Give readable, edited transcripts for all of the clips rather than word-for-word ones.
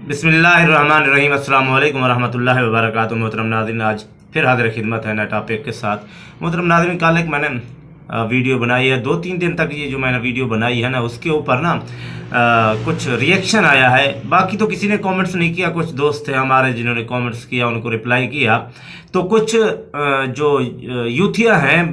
बिस्मिल्लाहिर्रहमानिर्रहीम। अस्सलाम वालेकुम वरहमतुल्लाहि वबरकातुहू। मोहतरम नाज़रीन, आज फिर हाज़िर खिदमत है नए टॉपिक के साथ। मोहतरम नाज़रीन, कल एक मैंने वीडियो बनाई है, 2-3 दिन तक ये जो मैंने वीडियो बनाई है ना, उसके ऊपर ना कुछ रिएक्शन आया है। बाकी तो किसी ने कमेंट्स नहीं किया, कुछ दोस्त थे हमारे जिन्होंने कमेंट्स किया, उनको रिप्लाई किया। तो कुछ जो यूथिया हैं,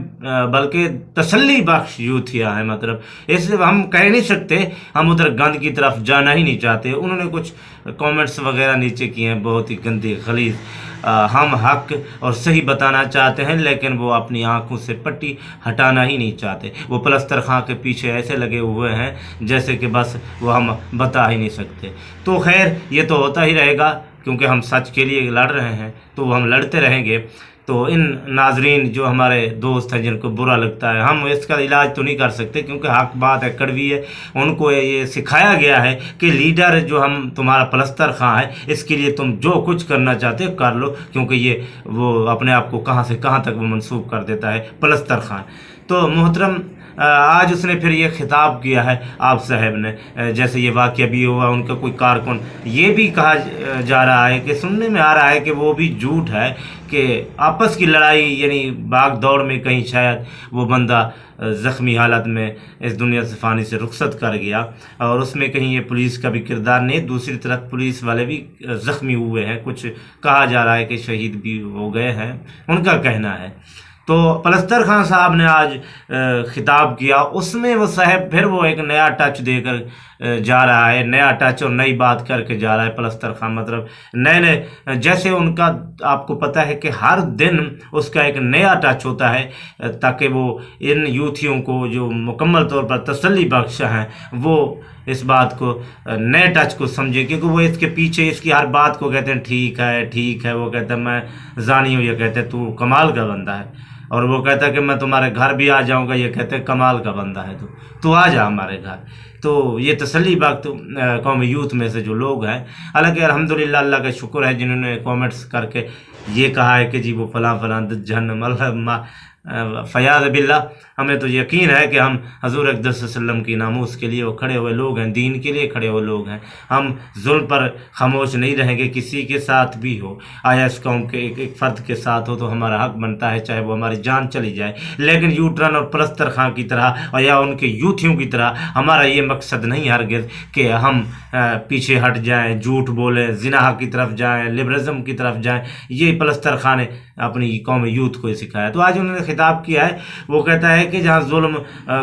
बल्कि तसल्ली बख्श यूथिया हैं, मतलब ऐसे हम कह नहीं सकते, हम उधर गंद की तरफ जाना ही नहीं चाहते। उन्होंने कुछ कमेंट्स वगैरह नीचे किए हैं, बहुत ही गंदे खलीज। हम हक और सही बताना चाहते हैं, लेकिन वो अपनी आंखों से पट्टी हटाना ही नहीं चाहते। वो पलस्तर खां के पीछे ऐसे लगे हुए हैं जैसे कि बस वो हम बता ही नहीं सकते। तो खैर, ये तो होता ही रहेगा, क्योंकि हम सच के लिए लड़ रहे हैं, तो हम लड़ते रहेंगे। तो इन नाजरीन जो हमारे दोस्त हैं जिनको बुरा लगता है, हम इसका इलाज तो नहीं कर सकते, क्योंकि हक बात है, कड़वी है। उनको ये सिखाया गया है कि लीडर जो हम तुम्हारा पलस्तर खां है, इसके लिए तुम जो कुछ करना चाहते हो कर लो, क्योंकि ये वो अपने आप को कहाँ से कहाँ तक वो मंसूब कर देता है, पलस्तर खां। तो मोहतरम, आज उसने फिर ये खिताब किया है आप साहब ने, जैसे ये वाक़या भी हुआ, उनका कोई कारकुन, ये भी कहा जा रहा है कि सुनने में आ रहा है कि वो भी झूठ है, कि आपस की लड़ाई यानी भाग दौड़ में कहीं शायद वो बंदा ज़ख्मी हालत में इस दुनिया से फ़ानी से रुखसत कर गया, और उसमें कहीं ये पुलिस का भी किरदार नहीं। दूसरी तरफ पुलिस वाले भी ज़ख्मी हुए हैं, कुछ कहा जा रहा है कि शहीद भी हो गए हैं, उनका कहना है। तो पलस्तर खां साहब ने आज खिताब किया, उसमें वो साहब फिर वो एक नया टच देकर जा रहा है, नया टच और नई बात करके जा रहा है पलस्तर खां। मतलब नए नए, जैसे उनका आपको पता है कि हर दिन उसका एक नया टच होता है, ताकि वो इन यूथियों को जो मुकम्मल तौर पर तसल्ली बख्श हैं, वो इस बात को नए टच को समझे, क्योंकि वो इसके पीछे इसकी हर बात को कहते हैं ठीक है ठीक है। वो कहता है मैं जानी हूँ, ये कहते हैं तू कमाल का बंदा है। और वो कहता है कि मैं तुम्हारे घर भी आ जाऊंगा, ये कहते हैं कमाल का बंदा है तू आ जा हमारे घर। तो ये तसल्ली बख्श कौमी यूथ में से जो लोग हैं, हालांकि अल्हम्दुलिल्लाह अल्लाह का शुक्र है जिन्होंने कमेंट्स करके ये कहा है कि जी वो फलां फलां जहन्नम फ़याज़ बिल्ला। हमें तो यकीन है कि हम हज़ूर अक़दस सल्लल्लाहु अलैहि वसल्लम की नामूस के लिए वो खड़े हुए लोग हैं, दीन के लिए खड़े हुए लोग हैं। हम जुल्म पर खामोश नहीं रहेंगे, किसी के साथ भी हो, आया इस कौम के एक फ़र्द के साथ हो तो हमारा हक बनता है, चाहे वो हमारी जान चली जाए। लेकिन यूटरन और पलस्तर खां की तरह और या उनके यूथियों की तरह हमारा ये मकसद नहीं हरगिज़ कि हम पीछे हट जाएँ, झूठ बोलें, ज़िना की तरफ जाएँ, लिबरलिज़म की तरफ जाएँ। ये पलस्तर खां ने अपनी कौम यूथ को सिखाया। तो आज उन्होंने खिताब किया है, वो कहता है कि जहाँ जुल्म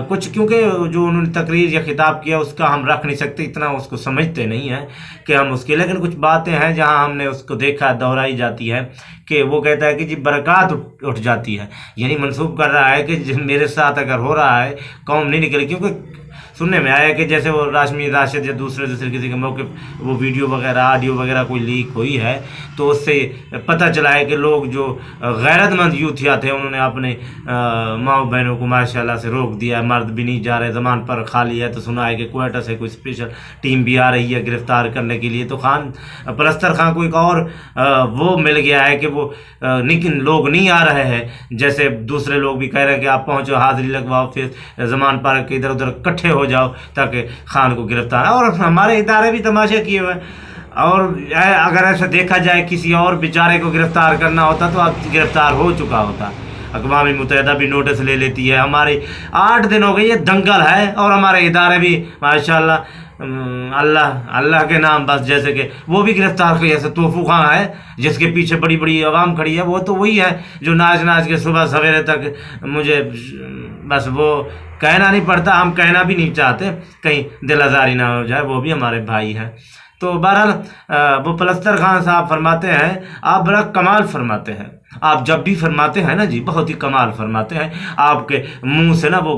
कुछ, क्योंकि जो उन्होंने तकरीर या खिताब किया उसका हम रख नहीं सकते, इतना उसको समझते नहीं हैं कि हम उसके, लेकिन कुछ बातें हैं जहाँ हमने उसको देखा दोहराई जाती है कि वो कहता है कि जी बरक़ात उठ जाती है, यानी मंसूब कर रहा है कि मेरे साथ अगर हो रहा है कौम नहीं निकले। क्योंकि सुनने में आया कि जैसे वो राशमी राशिद या दूसरे किसी के मौके वो वीडियो वगैरह ऑडियो वगैरह कोई लीक हुई है, तो उससे पता चला है कि लोग जो गैरतमंद यूथिया थे उन्होंने अपने माँ बहनों को माशाल्लाह से रोक दिया, मर्द भी नहीं जा रहे, ज़मान पर खाली है। तो सुना है कि क्वेटा से कोई स्पेशल टीम भी आ रही है गिरफ़्तार करने के लिए। तो पलस्तर खां को एक और वो मिल गया है कि वो लोग नहीं आ रहे हैं, जैसे दूसरे लोग भी कह रहे हैं कि आप पहुँचो, हाज़िरी लगवाओ, फिर ज़मान पर के इधर उधर इकट्ठे हो जाओ ताकि खान को गिरफ्तार। और हमारे इदारे भी तमाशा किए हुए हैं। और अगर ऐसा देखा जाए किसी और बेचारे को गिरफ्तार करना होता तो अब गिरफ्तार हो चुका होता। अक़वाम मुत्तहिदा भी नोटिस ले लेती है। हमारे 8 दिन हो गए ये दंगल है, और हमारे इदारे भी माशाल्लाह अल्लाह के नाम बस, जैसे कि वो भी गिरफ्तार किया। जैसे तोफू खां है जिसके पीछे बड़ी बड़ी आवाम खड़ी है, वो तो वही है जो नाच नाच के सुबह सवेरे तक, मुझे बस वो कहना नहीं पड़ता, हम कहना भी नहीं चाहते कहीं दिल आज़ारी ना हो जाए, वो भी हमारे भाई हैं। तो बहरहाल वो पलस्तर खां साहब फरमाते हैं, आप बड़ा कमाल फरमाते हैं, आप जब भी फरमाते हैं ना जी बहुत ही कमाल फरमाते हैं। आपके मुंह से ना वो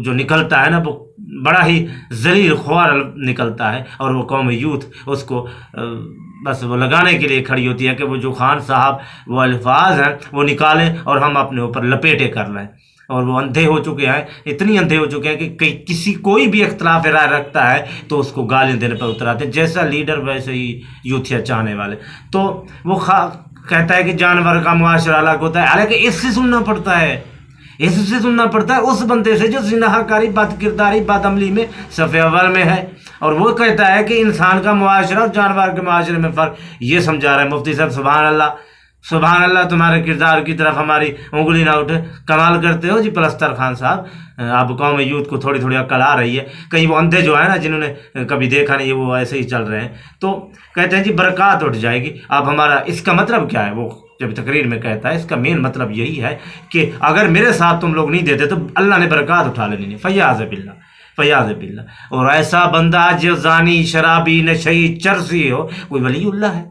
जो निकलता है ना वो बड़ा ही जलील ख्वार निकलता है, और वो कौम यूथ उसको बस वो लगाने के लिए खड़ी होती है कि वो जो खान साहब वो अल्फाज हैं वो निकालें और हम अपने ऊपर लपेटे कर लें। और वो अंधे हो चुके हैं, इतनी अंधे हो चुके हैं कि किसी कोई भी इख्तलाफ राय रखता है तो उसको गालियाँ देने पर उतर आते हैं, जैसा लीडर वैसे ही यूथिया चाहने वाले। तो वो कहता है कि जानवर का मुआशरा अलग होता है, हालांकि इससे सुनना पड़ता है, इससे सुनना पड़ता है उस बंदे से जो ज़िनाकारी, बद किरदारी, बदअमली में सफ़े अव्वल में है। اور وہ کہتا ہے کہ انسان کا معاشرہ اور جانور کے معاشرے میں فرق یہ سمجھا رہا ہے مفتی صاحب. سبحان اللہ سبحان اللہ, تمہارے کردار کی طرف ہماری انگلی نہ اٹھے. کمال کرتے ہو جی پلستر خان صاحب. آپ قوم یوتھ کو تھوڑی تھوڑی عقل آ رہی ہے. کہیں وہ اندھے جو ہے نا جنہوں نے کبھی دیکھا نہیں وہ ایسے ہی چل رہے ہیں, تو کہتے ہیں جی برکات اٹھ جائے گی. اب ہمارا اس کا مطلب کیا ہے؟ وہ جب تقریر میں کہتا ہے اس کا مین مطلب یہی ہے کہ اگر میرے ساتھ تم لوگ نہیں دیتے تو اللہ نے برکات اٹھا لینی نہیں. فیاض باللہ فیاض باللہ. اور ایسا بندہ جو زانی شرابی نشئی چرسی ہو, کوئی ولی اللہ ہے؟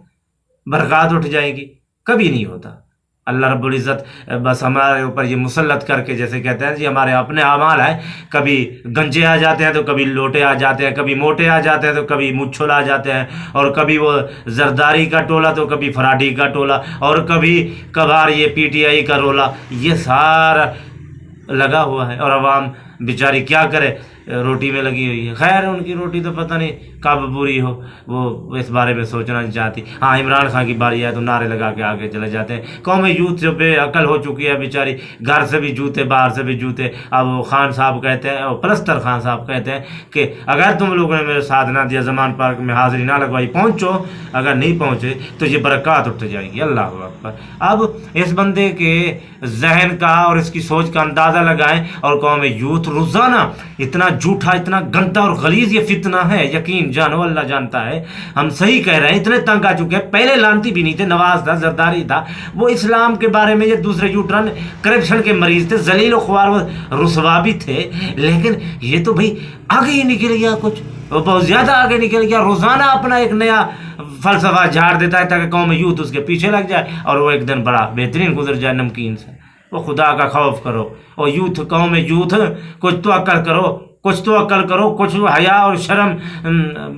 برکات اٹھ جائے گی؟ کبھی نہیں ہوتا. اللہ رب العزت بس ہمارے اوپر یہ مسلط کر کے, جیسے کہتے ہیں جی ہمارے اپنے اعمال ہیں, کبھی گنجے آ جاتے ہیں تو کبھی لوٹے آ جاتے ہیں, کبھی موٹے آ جاتے ہیں تو کبھی مچھل آ جاتے ہیں, اور کبھی وہ زرداری کا ٹولہ تو کبھی فراڈی کا ٹولہ, اور کبھی کبھار یہ پی ٹی آئی کا رولا. یہ سارا لگا ہوا ہے, اور عوام بیچاری کیا کرے, روٹی میں لگی ہوئی ہے. خیر ان کی روٹی تو پتہ نہیں کب پوری ہو, وہ اس بارے میں سوچنا نہیں چاہتی. ہاں عمران خان کی باری ہے تو نعرے لگا کے آگے چلے جاتے ہیں. قوم یوتھ جو بے عقل ہو چکی ہے بیچاری, گھر سے بھی جوتے باہر سے بھی جوتے. اب وہ خان صاحب کہتے ہیں, اور پلستر خان صاحب کہتے ہیں کہ اگر تم لوگوں نے میرے ساتھ نہ دیا, زمان پارک میں حاضری نہ لگوائی, پہنچو, اگر نہیں پہنچے تو یہ برکات اٹھ جائے گی. اللہ اکبر. اب اس بندے کے ذہن کا اور اس کی سوچ کا اندازہ لگائیں. اور قوم یوتھ روزانہ اتنا جھوٹا اتنا گندا اور غلیظ یہ فتنہ ہے, یقین جانو اللہ جانتا ہے. ہم صحیح کہہ رہے ہیں, اتنے تنگ آ چکے ہیں. پہلے لانتی بھی نہیں تھے, نواز تھا, زرداری تھا, وہ اسلام کے بارے میں یہ دوسرے یوٹرن کرپشن کے مریض تھے, ذلیل و خوار و رسوا بھی تھے. لیکن یہ تو بھائی آگے ہی نکل گیا, کچھ وہ بہت زیادہ آگے نکل گیا. روزانہ اپنا ایک نیا فلسفہ جھاڑ دیتا ہے تاکہ قوم یوتھ اس کے پیچھے لگ جائے اور وہ ایک دن بڑا بہترین گزر جائے نمکین سے. وہ خدا کا خوف کرو, اور یوتھ قوم یوتھ کچھ تو عقل کرو, کچھ تو عقل کرو, کچھ حیا اور شرم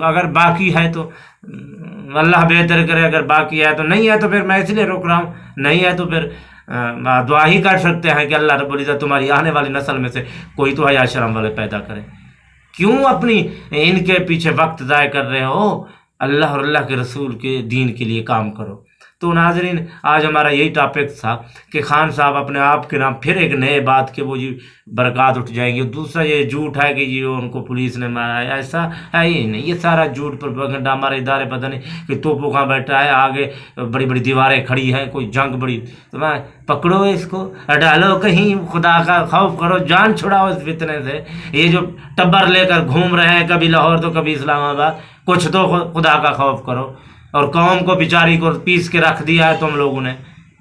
اگر باقی ہے تو اللہ بہتر کرے, اگر باقی ہے تو. نہیں ہے تو پھر میں اس لیے روک رہا ہوں, نہیں ہے تو پھر دعا ہی کر سکتے ہیں کہ اللہ رب العزت تمہاری آنے والی نسل میں سے کوئی تو حیا شرم والے پیدا کرے. کیوں اپنی ان کے پیچھے وقت ضائع کر رہے ہو؟ اللہ اور اللہ کے رسول کے دین کے لیے کام کرو. تو ناظرین آج ہمارا یہی ٹاپک تھا کہ خان صاحب اپنے آپ کے نام پھر ایک نئے بات کہ وہ جی برکات اٹھ جائیں گی. دوسرا یہ جھوٹ ہے کہ جی ان کو پولیس نے مارا ہے, ایسا ہے ہی نہیں. یہ سارا جھوٹ پر ہمارے ادارے پتہ نہیں کہ توپو کہاں بیٹھا ہے, آگے بڑی بڑی دیواریں کھڑی ہیں, کوئی جنگ بڑی, تو میں پکڑو اس کو ڈالو کہیں, خدا کا خوف کرو, جان چھڑاؤ اس فتنے سے. یہ جو ٹبر لے کر گھوم رہے ہیں کبھی لاہور تو کبھی اسلام آباد, کچھ تو خدا کا خوف کرو. اور قوم کو بیچاری کو پیس کے رکھ دیا ہے تم لوگوں نے.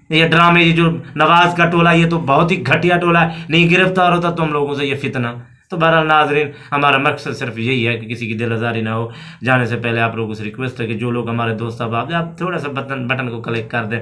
یہ ڈرامے, یہ جو نواز کا ٹولہ, یہ تو بہت ہی گھٹیا ٹولہ ہے, نہیں گرفتار ہوتا تم لوگوں سے یہ فتنہ. تو بہرحال ناظرین ہمارا مقصد صرف یہی ہے کہ کسی کی دل آزاری نہ ہو. جانے سے پہلے آپ لوگوں سے ریکویسٹ ہے کہ جو لوگ ہمارے دوست احباب ہیں, آپ تھوڑا سا بٹن کو کلک کر دیں,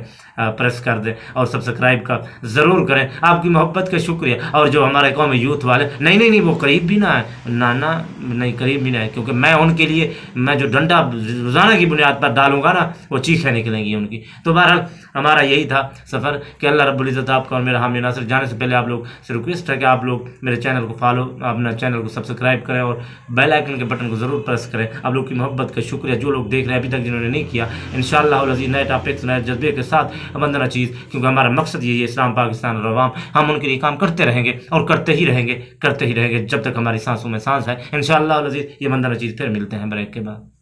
پریس کر دیں, اور سبسکرائب کا ضرور کریں. آپ کی محبت کا شکریہ. اور جو ہمارے قوم یوتھ والے, نہیں وہ قریب بھی نہ ہے, نہیں قریب بھی نہ ہے, کیونکہ میں ان کے لیے میں جو ڈنڈا روزانہ کی بنیاد پر ڈالوں گا نا, وہ چیخیں نکلیں گی ان کی. تو بہرحال ہمارا یہی تھا سفر کہ اللہ رب العزت آپ کا اور میرا حامی ناصر. جانے سے پہلے آپ لوگ سے ریکویسٹ ہے کہ آپ لوگ میرے چینل کو فالو, اپنا چینل کو سبسکرائب کریں, اور بیل آئیکن کے بٹن کو ضرور پریس کریں. آپ لوگ کی محبت کا شکریہ. جو لوگ دیکھ رہے ہیں ابھی تک جنہوں نے نہیں کیا, انشاءاللہ العزیز نئے ٹاپکس نئے جذبے کے ساتھ بندنا چیز, کیونکہ ہمارا مقصد یہی ہے اسلام پاکستان اور عوام, ہم ان کے لیے کام کرتے رہیں گے اور کرتے ہی رہیں گے جب تک ہماری سانسوں میں سانس ہے. انشاءاللہ العزیز یہ بندنا چیز. پھر ملتے ہیں بریک کے بعد.